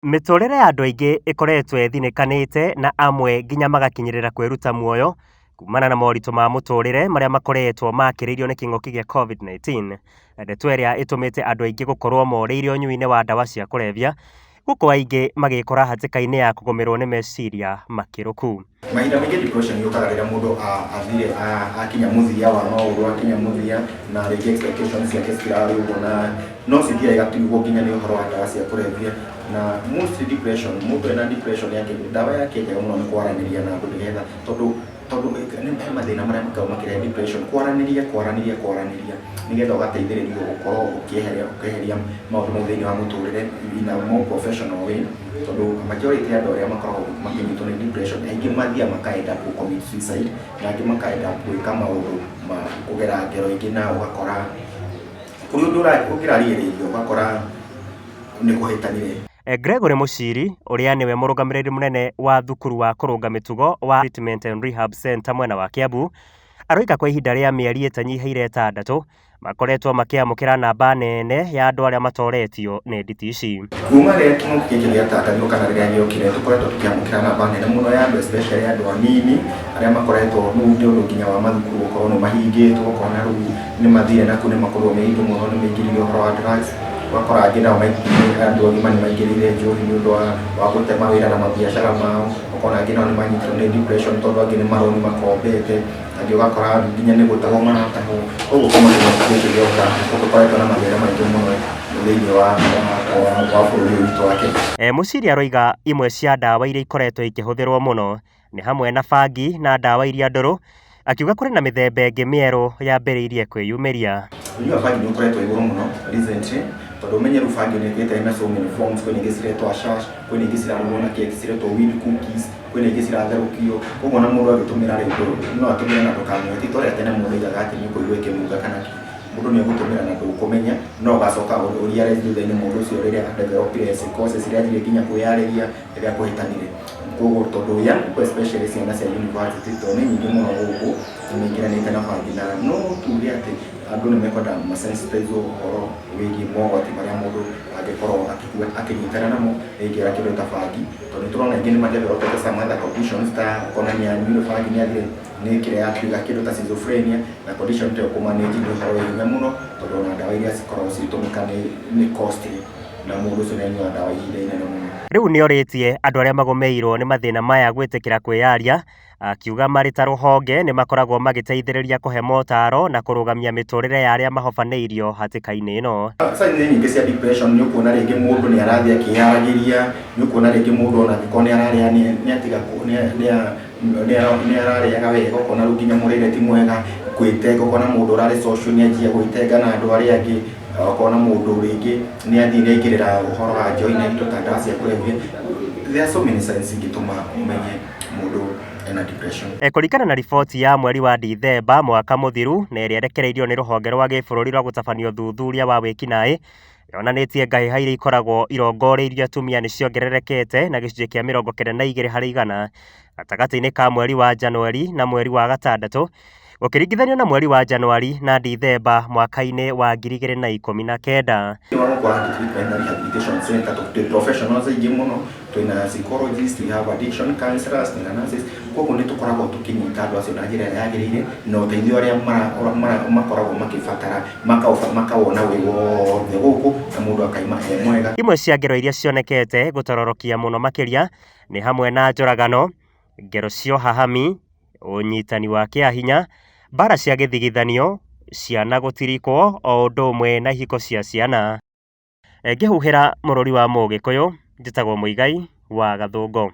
Mĩtũrĩre ya andũ aingĩ ĩkoretwo ĩthinĩkanĩte na amwe nginya magakinyĩrĩra kwĩruta muoyo kumana na moritũ ma mũtũrĩre marĩa makoretwo makĩrĩirio nĩ kĩng'ũki gĩa COVID-19. Ndeto ĩrĩa ĩtũmĩte andũ aingĩ gũkorwo morĩire ũnyui-inĩ wa ndawa cia kũrebia, gũkũ aingĩ magĩkora hatĩka-inĩ ya kũgũmĩrwo nĩ meciria makĩrũku. Mahinda maingĩ depression yũkaga rĩrĩa mũndũ athire akinya mũthia wa maũndũ, akinya mũthia na rĩngĩ expectations ciake citirarĩ ũguo, na no cithiaga igatigwo nginya nĩ ũhoro wa ndawa cia kũrebia. Na most depression, mũndũ ena depression yake, ndawa yake njega mũno nĩ kwaranĩria na andũ, nĩgetha tondũ he mathĩna marĩa makoragwo makĩrehe depression. Kwaranĩria nĩgetha ũgateithĩrĩrio gũkorwo ũkĩeheria maũndũ mau thĩinĩ wa mũtũrĩre in a more professional way, tondũ majority ya andũ arĩa makoragwo makĩnyitwo nĩ depression aingĩ mathiaga makaenda ku commit suicide, na angĩ makaenda gwĩka maũndũ ma kũgera ngero ingĩ, na ũgakora kũrĩ ũndũ ũngĩrarigĩrĩria ũgakora nĩ kũhĩtanire. Gregory Muchiri, ũrĩa nĩwe mũrũgamĩrĩri mũnene wa thukuru wa kũrũnga mĩtugo wa Treatment and Rehab Center mwena wa Kiambu, aroiga kwa ihinda rĩa mĩeri ĩtanyiheire 6 makoretwo makĩamũkĩra namba nene ya andũ arĩa matoretio nĩ nditi ici. Kuma rĩrĩa kĩng'ũki gĩkĩ gĩatangathirwo kana rĩrĩa gĩokire, tũkoretwo tũkĩamũkĩra namba nene mũno ya andũ, especially andũ anini arĩa makoretwo nĩ ũndũ nginya wa mathukuru gũkorwo nĩ mahingĩtwo, ũkona rĩu nĩ mathire nakuo, nĩ makorwo me indo mũno, nĩ maingĩrire ũhoro wa drugs, ũgakora angĩ nao andũ agima nĩ maingĩrire njohi nĩ ũndũ wa gũte mawĩra na mabiacara mao, ũkona angĩ nao nĩ manyitirwo nĩ depression tondũ angĩ nĩ maroni makombete, angĩ ũgakora nginya nĩ gũtahwo maratahwo. Ũguo kĩng'ũki gĩkĩ gĩoka gũkoretwo na mathĩna maingĩ mũno thĩinĩ wa bũrũri witũ wa Kenya. Muchiri aroiga imwe cia ndawa iria ikoretwo ikĩhũthĩrwo mũno nĩ hamwe na bangi na ndawa iria ndũrũ, akiuga kũrĩ na mĩthemba ĩngĩ mĩerũ yambĩrĩirie kwĩyumĩria. Ũnyui wa bangi nĩ ũkoretwo igũrũ mũno recently, tondũ ũmenyeru bangi nĩ ĩgĩte na so many forms. Kwĩna ingĩ ciretwo hash, kwĩna ingĩ cirarugwo na keki ciretwo weed cookies, kwĩna ingĩ ciratherũkio. Koguo na mũndũ agĩtũmĩra rĩ, no atũmĩre na ndũkamenya, ti ta ũrĩa tene mũndũ aigaga atĩ nĩ ũkũigua ĩkĩnunga kana ki. Mũndũ nĩ egũtũmĩra na ndũkũmenya, no ũgacoka ũriare thutha-inĩ mũndũ ũcio rĩrĩa adevelopire psychosis iria athire nginya kwĩyarĩria rĩrĩa kũhĩtanire. Koguo tondũ especially ciana cia university tondũ nĩ nyingĩ mũno gũkũ nĩmaingĩranĩte na bangi, na no tuge atĩ andũ nĩ mekwenda masensitize ũhoro wĩgiĩ mogwati marĩa mũndũ angĩkorwo akĩnyitana namo rĩngĩ kĩndũ ta bangi, tondũ nĩ tũrona aingĩ nĩ madevelopete some other conditions ta ũkonania nyuire bangi nĩ athire nĩ kĩrĩa yatuiga kĩndũ ta schizophrenia, na condition ta kũmanage nĩ ũhoro wĩhinya mũno, tondũ ona ndawa iria cikoragwo cigĩtũmĩka nĩ costly, na mũndũ ũcio nĩ anyua ndawa ihinda inene mũno. Rĩu nĩ orĩtie andũ arĩa magũmĩirwo nĩ mathĩna maya gwĩtĩkĩra kwĩyaria, akiuga marĩ ta rũhonge nĩ makoragwo magĩteithĩrĩria kũhe motaro na kũrũgamia mĩtũrĩre ya arĩa mahobanĩirio hatĩka-inĩ ĩno. Signs nyingĩ cia depression nĩ ũkuona rĩngĩ mũndũ nĩ arathiĩ akĩyaragĩria, nĩ ũkuona rĩngĩ mũndũ ona angĩkorwo nĩ ararĩa nĩ ararĩaga wega, ũkona rĩu nginya mũrĩre ti mwega, gwĩtenga, ũkona mũndũ ũrarĩ social nĩ anjia gwĩtenga na andũ arĩa angĩ, ũkona mũndũ rĩngĩ nĩ athiĩ nĩaingĩrĩra ũhoro wa njohi na indo ta ndawa cia kũrebia. There are so many signs ingĩtũma ũmenye mũndũ ena depression. Kũringana na riboti ya mweri wa Dithemba mwaka mũthiru na ĩrĩa rekereirio nĩ rũhonge rwa gĩbũrũri rwa gũtabanio ũthuthuria wa wĩkinaĩ, yonanĩtie ngahĩha iria ikoragwo irongoreirio atumia nĩ ciongererekete na gĩcunjĩ kĩa 92% gatagatĩ-inĩ ka mweri wa Januari na mweri wa gatandatũ, gũkĩringithanio na mweri wa Januari na Dithemba mwaka-inĩ wa 2019. Rehabilitation center to professionals aingĩ mũno, twĩna psychologists, we have addiction counselors, twĩna nurses. Koguo nĩ tũkoragwo tũkĩnyita andũ acio na njĩra ĩrĩa yagĩrĩire, na ũteithio ũrĩa makoragwo makĩbatara makawona wĩ wothe gũkũ, na mũndũ akaima e mwega. Imwe cia ngero iria cionekete gũtororokia mũno makĩria nĩ hamwe na njũragano, ngero cia ũhahami, ũnyitani wa kĩahinya, mbara cia gĩthigithanio, ciana gũtirikwo o ũndũ ũmwe na ihiko cia ciana. Ngĩhuhĩra mũrũri wa Mũgĩkũyũ, njĩtagwo Mũigai wa Gathũngũ.